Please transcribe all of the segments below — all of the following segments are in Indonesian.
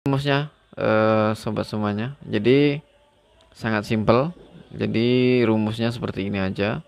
rumusnya sobat semuanya. Jadi sangat simpel. Jadi rumusnya seperti ini aja.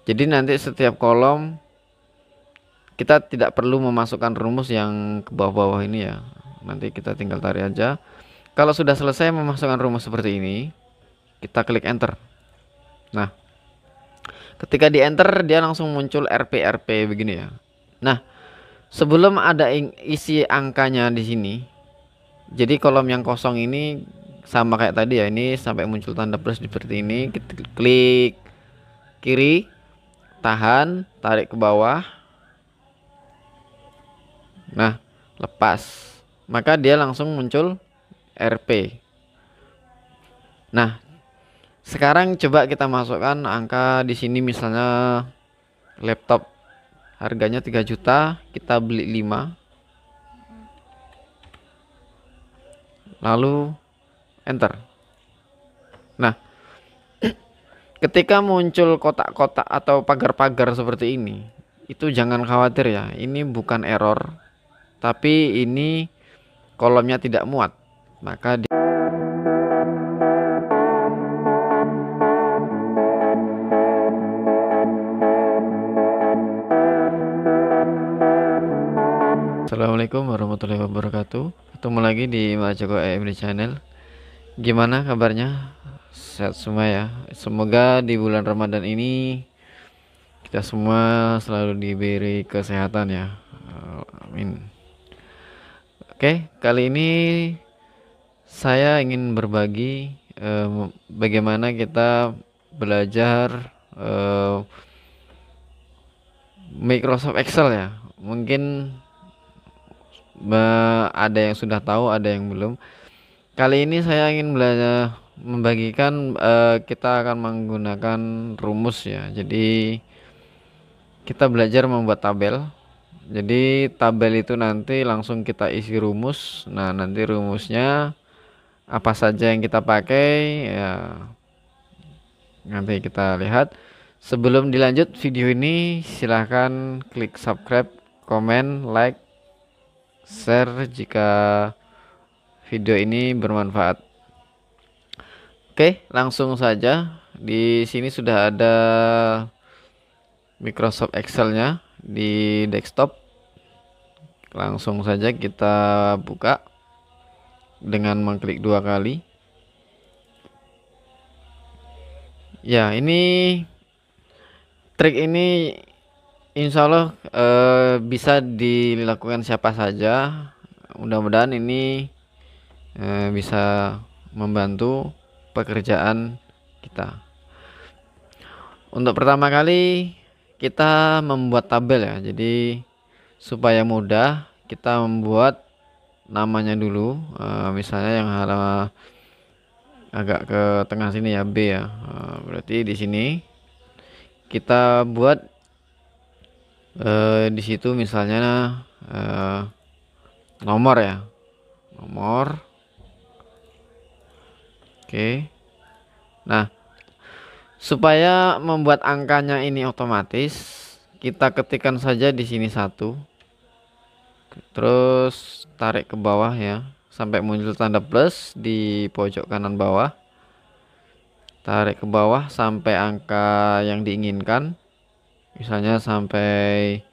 Jadi nanti setiap kolom kita tidak perlu memasukkan rumus yang ke bawah-bawah ini ya. Nanti kita tinggal tarik aja. Kalau sudah selesai memasukkan rumus seperti ini, kita klik enter. Nah, ketika di enter dia langsung muncul RP begini ya. Nah, sebelum ada isi angkanya di sini, jadi kolom yang kosong ini sama kayak tadi ya, ini sampai muncul tanda plus seperti ini. Kita klik kiri, tahan, tarik ke bawah. Nah, lepas. Maka dia langsung muncul RP. Nah, sekarang coba kita masukkan angka di sini, misalnya laptop harganya 3 juta, kita beli 5. Lalu enter. Nah, ketika muncul kotak-kotak atau pagar-pagar seperti ini, itu jangan khawatir ya. Ini bukan error, tapi ini kolomnya tidak muat. Maka Assalamualaikum warahmatullahi wabarakatuh. Ketemu lagi di Mas Joko EMD Channel. Gimana kabarnya? Sehat semua ya. Semoga di bulan Ramadan ini kita semua selalu diberi kesehatan ya. Amin. Oke, kali ini saya ingin berbagi bagaimana kita belajar Microsoft Excel ya. Mungkin ada yang sudah tahu, ada yang belum. Kali ini saya ingin belajar membagikan, kita akan menggunakan rumus ya. Jadi kita belajar membuat tabel. Jadi tabel itu nanti langsung kita isi rumus. Nah, nanti rumusnya apa saja yang kita pakai ya, nanti kita lihat. Sebelum dilanjut video ini, silahkan klik subscribe, komen, like, share jika video ini bermanfaat. Oke, langsung saja. Di sini sudah ada Microsoft Excel-nya di desktop. Langsung saja kita buka dengan mengklik 2 kali. Ya, ini trik ini insya Allah bisa dilakukan siapa saja. Mudah-mudahan ini bisa membantu pekerjaan kita. Untuk pertama kali kita membuat tabel ya. Jadi supaya mudah kita membuat namanya dulu. Misalnya yang agak ke tengah sini ya, B ya. Berarti di sini kita buat di situ misalnya nomor ya, nomor. Oke. Nah, supaya membuat angkanya ini otomatis, kita ketikkan saja di sini 1, terus tarik ke bawah ya sampai muncul tanda plus di pojok kanan bawah. Tarik ke bawah sampai angka yang diinginkan, misalnya sampai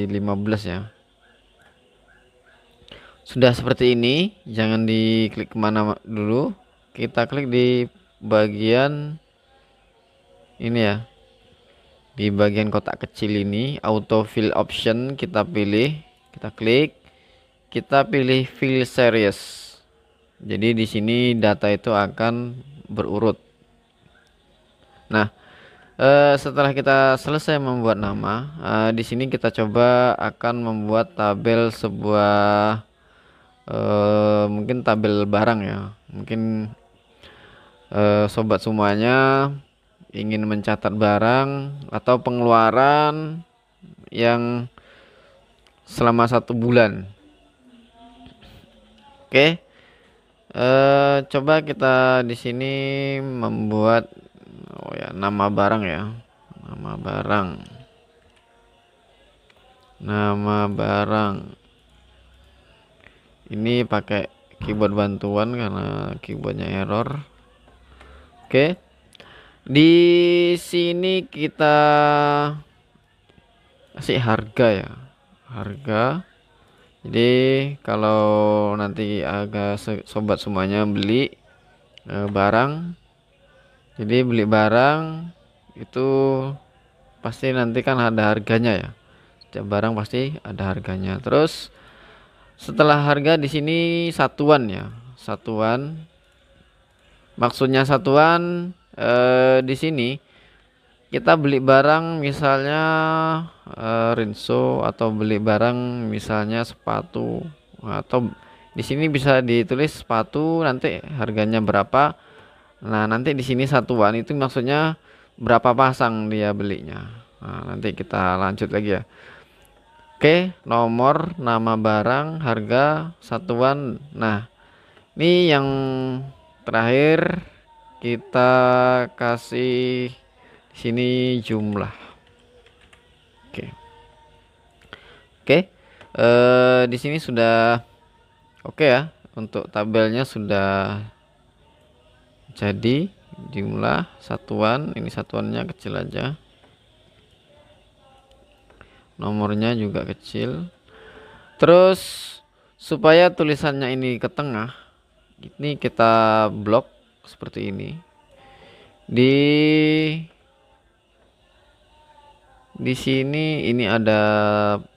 15 ya. Sudah seperti ini, jangan diklik kemana dulu, kita klik di bagian ini ya, di bagian kotak kecil ini, auto fill option kita pilih, kita klik, kita pilih fill series. Jadi di sini data itu akan berurut. Nah, setelah kita selesai membuat nama, di sini kita coba akan membuat tabel sebuah mungkin tabel barang ya. Mungkin sobat semuanya ingin mencatat barang atau pengeluaran yang selama 1 bulan. Oke, coba kita di sini membuat nama barang ya, nama barang. Ini pakai keyboard bantuan karena keyboardnya error. Oke. Di sini kita kasih harga ya. Harga. Jadi kalau nanti agak sobat semuanya beli barang, jadi beli barang itu pasti nanti kan ada harganya ya. Setiap barang pasti ada harganya. Terus setelah harga di sini satuan ya. Satuan. Maksudnya satuan di sini kita beli barang misalnya rinso, atau beli barang misalnya sepatu, atau di sini bisa ditulis sepatu nanti harganya berapa. Nah, nanti di sini satuan itu maksudnya berapa pasang dia belinya. Nah, nanti kita lanjut lagi ya. Oke, nomor, nama barang, harga, satuan. Nah, ini yang terakhir kita kasih di sini jumlah. Oke. Oke. Di sini sudah oke ya. Untuk tabelnya sudah jadi, jumlah satuan, ini satuannya kecil aja. Nomornya juga kecil. Terus supaya tulisannya ini ke tengah, ini kita blok seperti ini. Di sini ini ada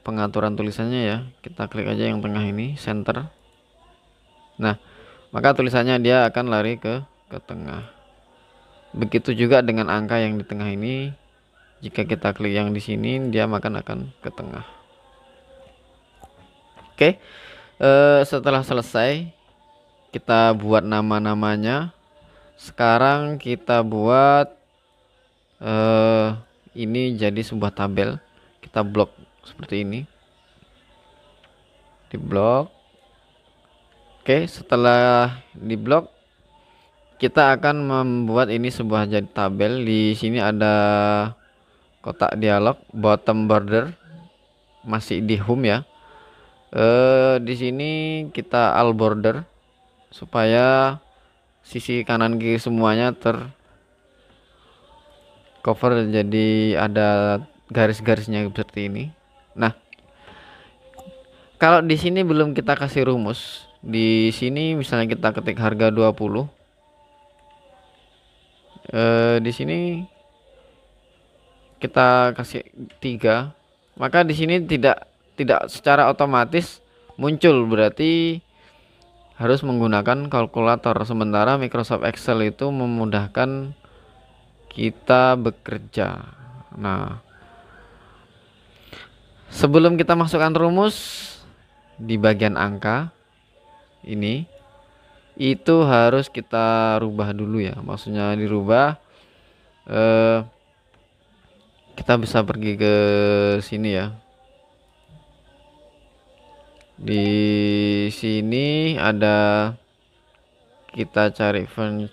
pengaturan tulisannya ya. Kita klik aja yang tengah ini, center. Nah, maka tulisannya dia akan lari ke tengah. Begitu juga dengan angka yang di tengah ini. Jika kita klik yang di sini, dia akan ke tengah. Oke. Setelah selesai, kita buat nama-namanya. Sekarang kita buat ini jadi sebuah tabel. Kita blok seperti ini, di blok. Oke, setelah di blok kita akan membuat ini sebuah jadi tabel. Di sini ada kotak dialog, bottom border, masih di home ya. Di sini kita all border supaya sisi kanan kiri semuanya cover, jadi ada garis-garisnya seperti ini. Nah, kalau di sini belum kita kasih rumus, di sini misalnya kita ketik harga 20, di sini kita kasih 3, maka di sini tidak secara otomatis muncul, berarti harus menggunakan kalkulator. Sementara Microsoft Excel itu memudahkan kita bekerja. Nah, sebelum kita masukkan rumus di bagian angka ini, itu harus kita rubah dulu ya. Maksudnya dirubah, kita bisa pergi ke sini ya. Di sini ada, kita cari font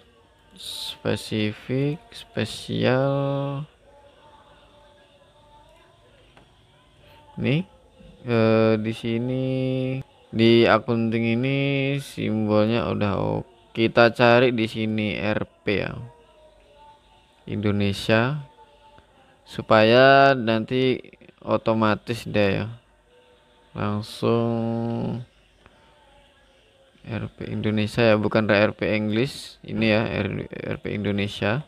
spesifik, spesial. Nih, di sini di accounting ini simbolnya udah oke. Kita cari di sini RP ya, Indonesia, supaya nanti otomatis deh ya, langsung RP Indonesia ya, bukan RP English ini ya, RP Indonesia.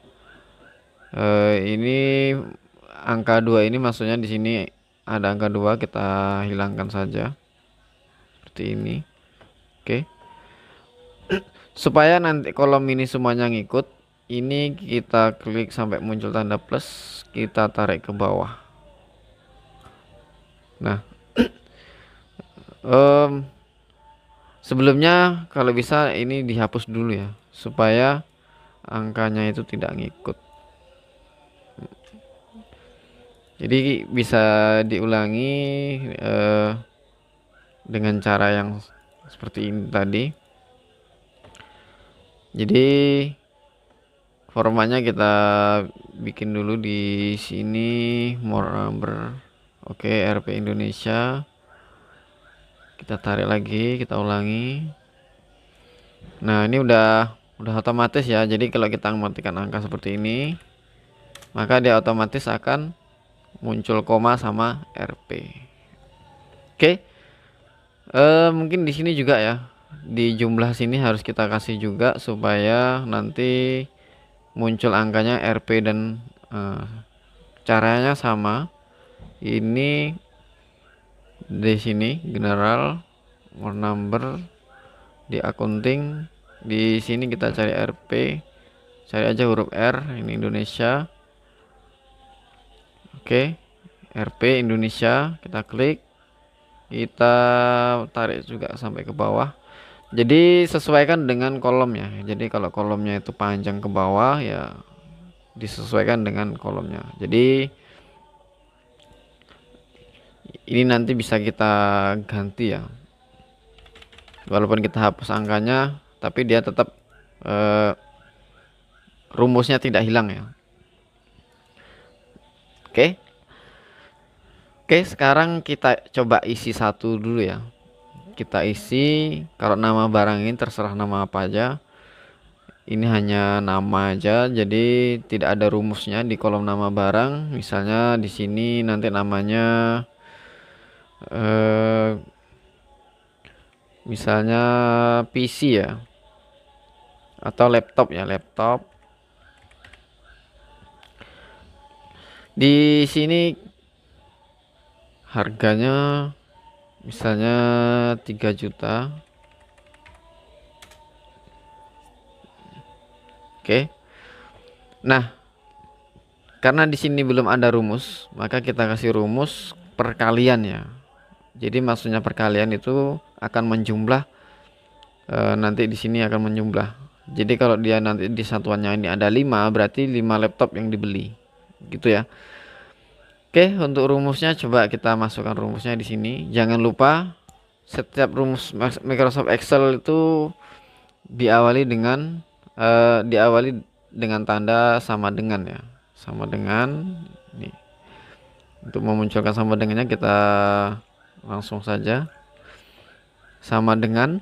Ini angka 2 ini maksudnya di sini ada angka 2, kita hilangkan saja seperti ini. Oke. Supaya nanti kolom ini semuanya ngikut, ini kita klik sampai muncul tanda plus, kita tarik ke bawah. Nah, sebelumnya kalau bisa ini dihapus dulu ya, supaya angkanya itu tidak ngikut. Jadi bisa diulangi dengan cara yang seperti ini tadi. Jadi formatnya kita bikin dulu di sini, more number. Oke, RP Indonesia. Kita tarik lagi, kita ulangi. Nah, ini udah otomatis ya. Jadi kalau kita mematikan angka seperti ini, maka dia otomatis akan muncul koma sama RP. Oke. Mungkin di sini juga ya. Di jumlah sini harus kita kasih juga supaya nanti muncul angkanya RP dan caranya sama. Ini di sini general number, di accounting, di sini kita cari RP, cari aja huruf R, ini Indonesia. Oke, RP Indonesia, kita klik, kita tarik juga sampai ke bawah. Jadi sesuaikan dengan kolomnya. Jadi kalau kolomnya itu panjang ke bawah ya disesuaikan dengan kolomnya. Jadi ini nanti bisa kita ganti ya. Walaupun kita hapus angkanya, tapi dia tetap rumusnya tidak hilang ya. Oke. Oke, sekarang kita coba isi satu dulu ya. Kita isi, kalau nama barang ini terserah nama apa aja. Ini hanya nama aja, jadi tidak ada rumusnya di kolom nama barang. Misalnya di sini nanti namanya misalnya PC ya, atau laptop ya, laptop. Di sini harganya misalnya 3 juta. Oke. Nah, karena di sini belum ada rumus, maka kita kasih rumus perkalian ya. Jadi maksudnya perkalian itu akan menjumlah, nanti di sini akan menjumlah. Jadi kalau dia nanti di satuannya ini ada 5, berarti 5 laptop yang dibeli. Gitu ya. Oke, untuk rumusnya coba kita masukkan rumusnya di sini. Jangan lupa setiap rumus Microsoft Excel itu diawali dengan tanda sama dengan ya, sama dengan ini. Untuk memunculkan sama dengannya kita langsung saja sama dengan.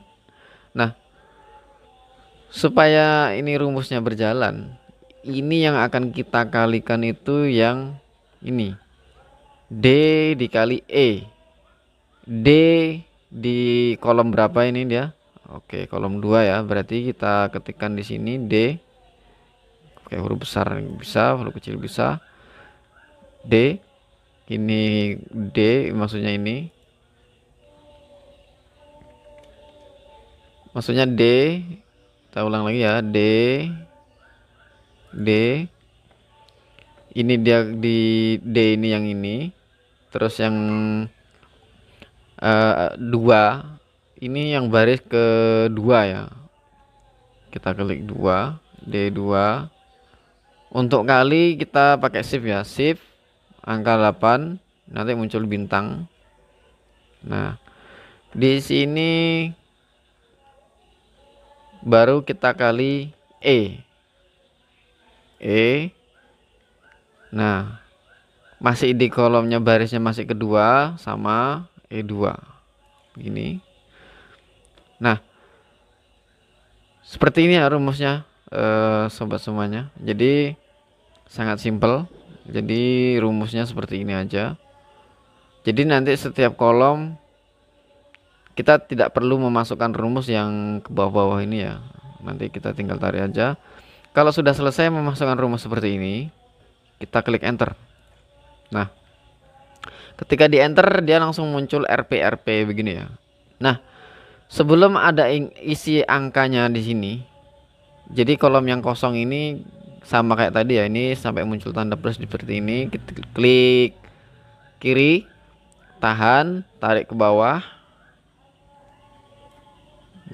Nah, supaya ini rumusnya berjalan, ini yang akan kita kalikan itu yang ini, D dikali E. D di kolom berapa ini dia? Oke, kolom 2 ya. Berarti kita ketikkan di sini D. Oke, huruf besar bisa, huruf kecil bisa. D. Ini D maksudnya ini. Maksudnya D. Kita ulang lagi ya, D. D. Ini dia di D ini yang ini. Terus yang 2 ini yang baris kedua ya. Kita klik 2, D2. Untuk kali kita pakai shift ya, shift angka 8, nanti muncul bintang. Nah, di sini baru kita kali E. Nah, masih di kolomnya barisnya masih kedua sama E2. Begini. Nah, seperti ini ya rumusnya, sobat semuanya. Jadi sangat simpel. Jadi rumusnya seperti ini aja. Jadi nanti setiap kolom kita tidak perlu memasukkan rumus yang ke bawah-bawah ini ya. Nanti kita tinggal tarik aja. Kalau sudah selesai memasukkan rumus seperti ini, kita klik enter. Nah, ketika di enter dia langsung muncul RP begini ya. Nah, sebelum ada isi angkanya di sini, jadi kolom yang kosong ini sama kayak tadi ya, ini sampai muncul tanda plus seperti ini. Kita klik kiri, tahan, tarik ke bawah.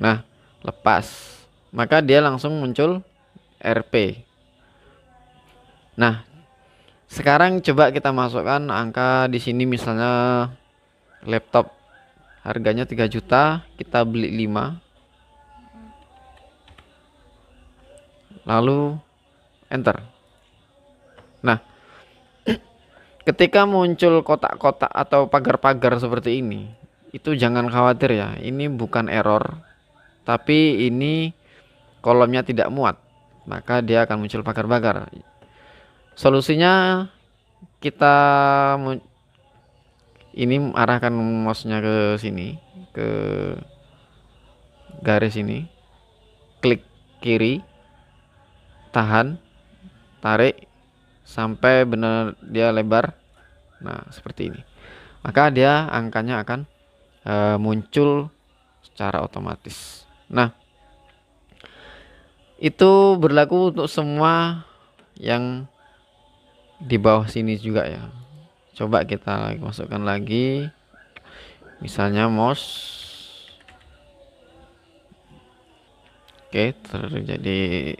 Nah, lepas, maka dia langsung muncul RP. Nah, sekarang coba kita masukkan angka di sini, misalnya laptop harganya 3 juta, kita beli 5. Lalu enter. Nah, ketika muncul kotak-kotak atau pagar-pagar seperti ini, itu jangan khawatir ya, ini bukan error, tapi ini kolomnya tidak muat, maka dia akan muncul pagar-pagar. Solusinya kita ini arahkan mouse-nya ke sini, ke garis ini, klik kiri, tahan, tarik sampai benar dia lebar. Nah, seperti ini. Maka dia angkanya akan muncul secara otomatis. Nah, itu berlaku untuk semua yang di bawah sini juga ya. Coba kita masukkan lagi, misalnya mouse. Oke, terjadi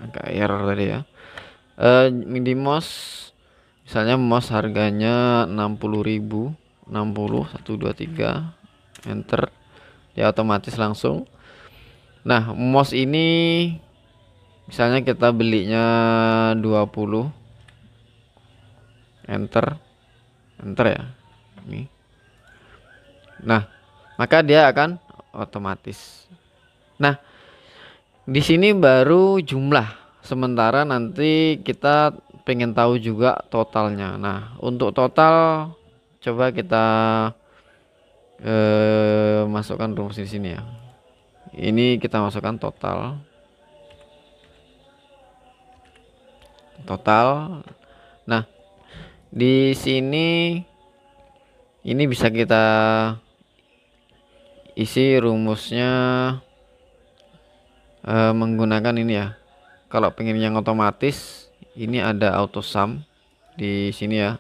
agak error tadi ya. Midi mouse, misalnya mouse harganya 60.000, 60 123, enter, dia otomatis langsung. Nah, mouse ini misalnya kita belinya 20, enter, enter ya ini. Nah, maka dia akan otomatis. Nah, di sini baru jumlah, sementara nanti kita pengen tahu juga totalnya. Nah, untuk total coba kita masukkan rumus di sini ya. Ini kita masukkan total. Nah, di sini ini bisa kita isi rumusnya menggunakan ini ya. Kalau pengen yang otomatis, ini ada auto sum di sini ya.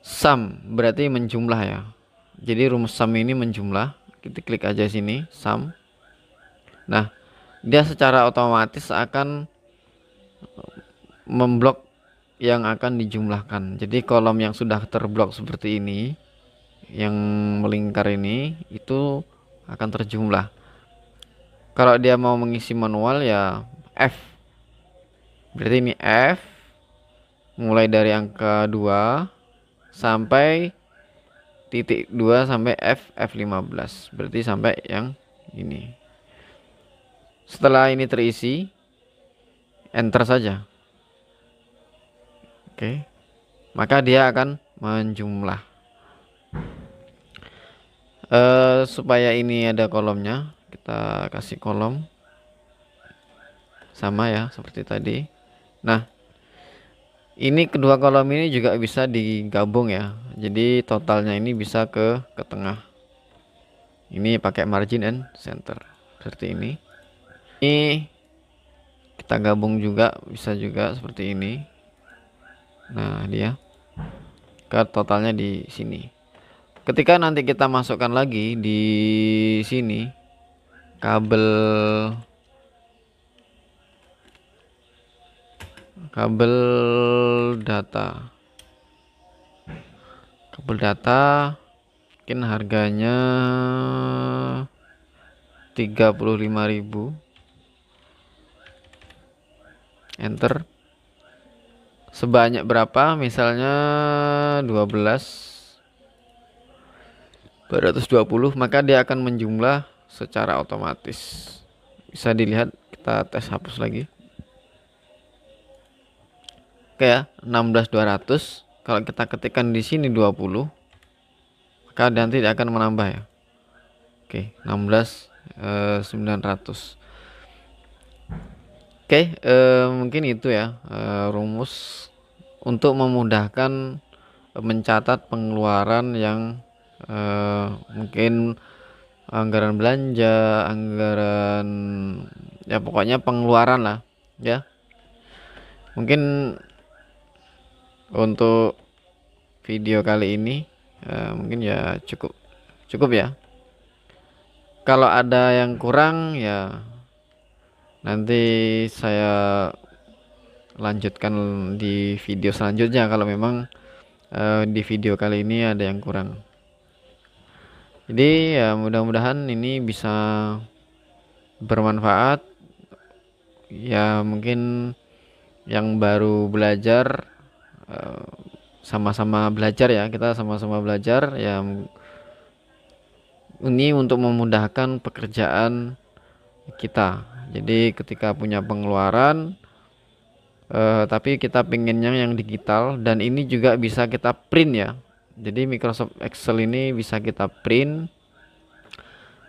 Sum berarti menjumlah ya. Jadi rumus sum ini menjumlah. Kita klik aja sini sum. Nah, dia secara otomatis akan memblok yang akan dijumlahkan. Jadi kolom yang sudah terblok seperti ini, yang melingkar ini, itu akan terjumlah. Kalau dia mau mengisi manual ya F. Berarti ini F mulai dari angka 2 sampai titik 2 sampai F15. Berarti sampai yang ini. Setelah ini terisi, enter saja. Oke. Maka dia akan menjumlah. Supaya ini ada kolomnya, kita kasih kolom sama ya seperti tadi. Nah, ini kedua kolom ini juga bisa digabung ya. Jadi totalnya ini bisa ke tengah. Ini pakai margin and center seperti ini. Ini kita gabung juga, bisa juga seperti ini. Nah, dia ke totalnya di sini. Ketika nanti kita masukkan lagi di sini kabel data, mungkin harganya 35.000, enter. Sebanyak berapa? Misalnya 220, maka dia akan menjumlah secara otomatis. Bisa dilihat, kita tes hapus lagi. Oke ya, 16.200. Kalau kita ketikkan di sini 20, maka nanti dia akan menambah ya. Oke, 16.900. Oke, mungkin itu ya rumus untuk memudahkan mencatat pengeluaran yang mungkin anggaran belanja, anggaran ya pokoknya pengeluaran lah ya. Mungkin untuk video kali ini mungkin ya cukup ya. Kalau ada yang kurang ya nanti saya lanjutkan di video selanjutnya kalau memang di video kali ini ada yang kurang. Jadi ya mudah-mudahan ini bisa bermanfaat ya, mungkin yang baru belajar sama-sama belajar ya, kita sama-sama belajar ya. Ini untuk memudahkan pekerjaan kita. Jadi ketika punya pengeluaran, tapi kita pengennya yang digital, dan ini juga bisa kita print ya. Jadi Microsoft Excel ini bisa kita print.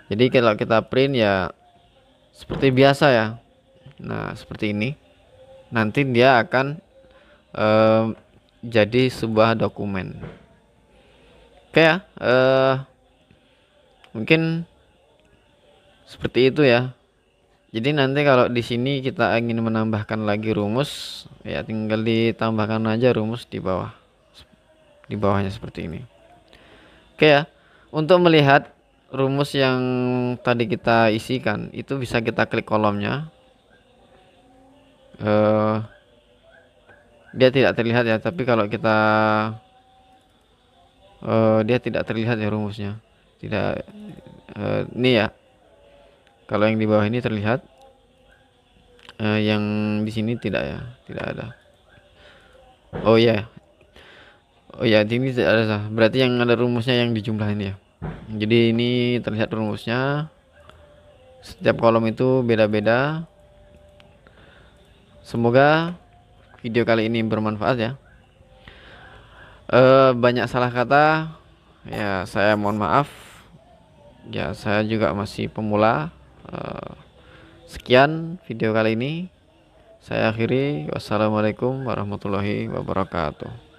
Jadi kalau kita print ya seperti biasa ya. Nah, seperti ini. Nanti dia akan eh, jadi sebuah dokumen. Oke ya, mungkin seperti itu ya. Jadi nanti kalau di sini kita ingin menambahkan lagi rumus, ya tinggal ditambahkan aja rumus di bawah. Di bawahnya seperti ini. Oke ya. Untuk melihat rumus yang tadi kita isikan, itu bisa kita klik kolomnya. Dia tidak terlihat ya, tapi kalau kita dia tidak terlihat ya rumusnya. Tidak, ini ya. Kalau yang di bawah ini terlihat, yang di sini tidak ya, tidak ada. Oh ya, oh ya, ini tidak ada. Berarti yang ada rumusnya yang dijumlahin ya. Jadi ini terlihat rumusnya. Setiap kolom itu beda-beda. Semoga video kali ini bermanfaat ya. Banyak salah kata, ya saya mohon maaf. Ya saya juga masih pemula. Sekian video kali ini. Saya akhiri. Wassalamualaikum warahmatullahi wabarakatuh.